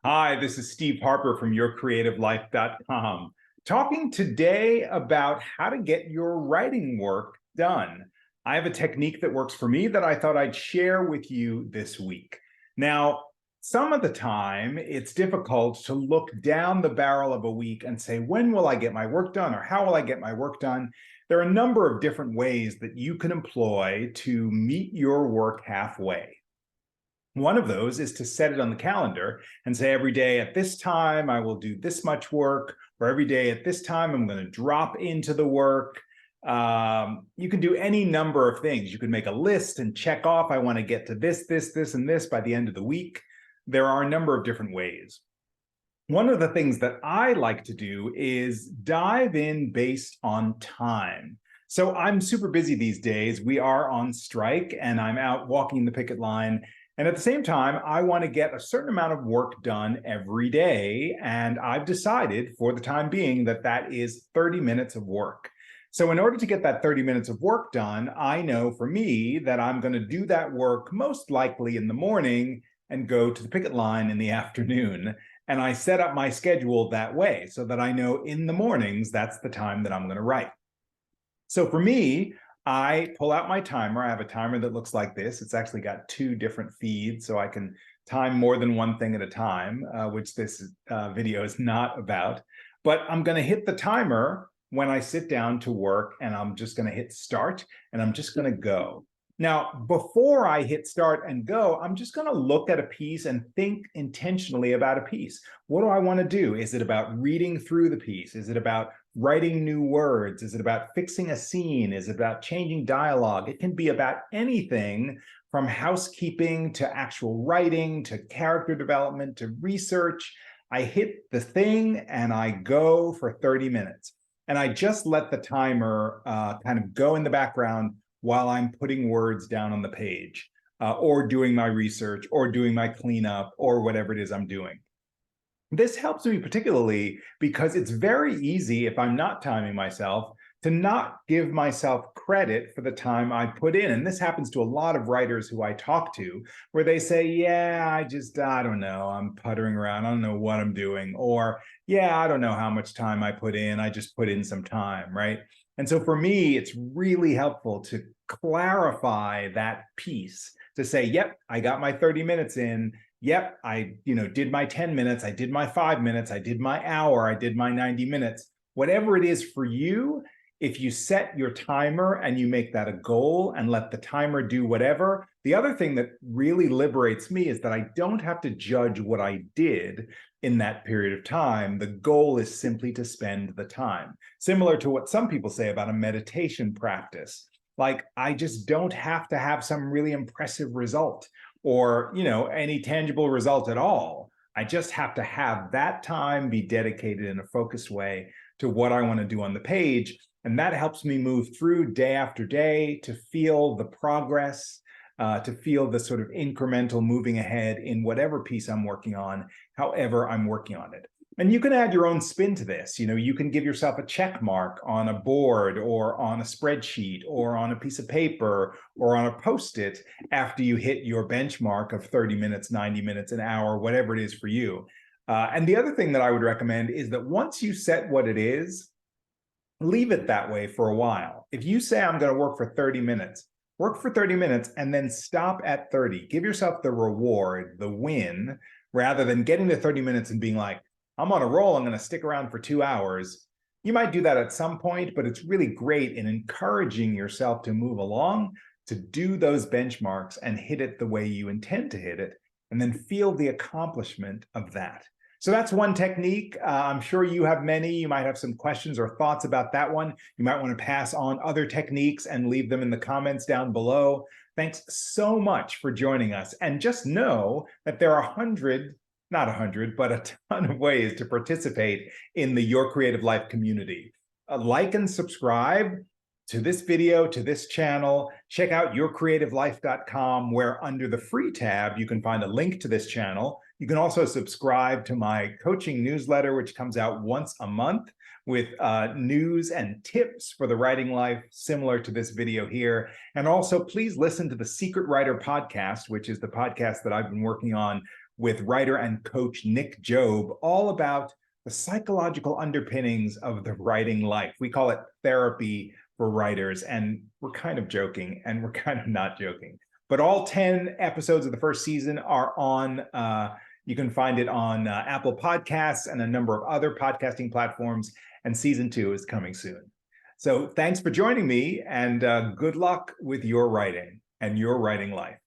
Hi, this is Steve Harper from YourCreativeLife.com, talking today about how to get your writing work done. I have a technique that works for me that I thought I'd share with you this week. Now, some of the time, it's difficult to look down the barrel of a week and say, when will I get my work done, or how will I get my work done? There are a number of different ways that you can employ to meet your work halfway. One of those is to set it on the calendar and say every day at this time I will do this much work, or every day at this time I'm going to drop into the work. You can do any number of things. You can make a list and check off, I want to get to this, this, this, and this by the end of the week. There are a number of different ways. One of the things that I like to do is dive in based on time. So I'm super busy these days. We are on strike and I'm out walking the picket line. And at the same time, I want to get a certain amount of work done every day. And I've decided for the time being that that is 30 minutes of work. So in order to get that 30 minutes of work done, I know for me that I'm going to do that work most likely in the morning and go to the picket line in the afternoon. And I set up my schedule that way so that I know in the mornings, that's the time that I'm going to write. So for me, I pull out my timer. I have a timer that looks like this. It's actually got two different feeds, so I can time more than one thing at a time, which this video is not about. But I'm going to hit the timer when I sit down to work, and I'm just going to hit start, and I'm just going to go. Now, before I hit start and go, I'm just going to look at a piece and think intentionally about a piece. What do I want to do? Is it about reading through the piece? Is it about writing new words? Is it about fixing a scene? Is it about changing dialogue? It can be about anything from housekeeping to actual writing to character development to research. I hit the thing and I go for 30 minutes. And I just let the timer kind of go in the background while I'm putting words down on the page, or doing my research, or doing my cleanup, or whatever it is I'm doing. This helps me particularly because it's very easy, if I'm not timing myself, to not give myself credit for the time I put in. And this happens to a lot of writers who I talk to, where they say, yeah, I don't know, I'm puttering around, I don't know what I'm doing. Or, yeah, I don't know how much time I put in, I just put in some time, right? And so for me, it's really helpful to clarify that piece, to say, yep, I got my 30 minutes in. Yep, I did my 10 minutes, I did my 5 minutes, I did my hour, I did my 90 minutes. Whatever it is for you, if you set your timer and you make that a goal and let the timer do whatever, the other thing that really liberates me is that I don't have to judge what I did in that period of time. The goal is simply to spend the time. Similar to what some people say about a meditation practice. Like, I just don't have to have some really impressive result or any tangible result at all. I just have to have that time be dedicated in a focused way to what I want to do on the page. And that helps me move through day after day to feel the progress, to feel the sort of incremental moving ahead in whatever piece I'm working on, however I'm working on it. And you can add your own spin to this. You can give yourself a check mark on a board or on a spreadsheet or on a piece of paper or on a Post-it after you hit your benchmark of 30 minutes, 90 minutes, an hour, whatever it is for you. And the other thing that I would recommend is that once you set what it is, leave it that way for a while. If you say, I'm going to work for 30 minutes, work for 30 minutes and then stop at 30. Give yourself the reward, the win, rather than getting to 30 minutes and being like, I'm on a roll, I'm going to stick around for 2 hours. You might do that at some point, but it's really great in encouraging yourself to move along, to do those benchmarks and hit it the way you intend to hit it, and then feel the accomplishment of that. So that's one technique. I'm sure you have many. You might have some questions or thoughts about that one. You might want to pass on other techniques and leave them in the comments down below. Thanks so much for joining us. And just know that there are not 100, but a ton of ways to participate in the Your Creative Life community. Like and subscribe to this video, to this channel. Check out YourCreativeLife.com, where under the free tab, you can find a link to this channel. You can also subscribe to my coaching newsletter, which comes out once a month with news and tips for the writing life, similar to this video here. And also, please listen to the Secret Writer podcast, which is the podcast that I've been working on with writer and coach Nick Job, all about the psychological underpinnings of the writing life. We call it therapy for writers, and we're kind of joking and we're kind of not joking. But all 10 episodes of the first season are on, you can find it on Apple Podcasts and a number of other podcasting platforms, and season 2 is coming soon. So thanks for joining me, and good luck with your writing and your writing life.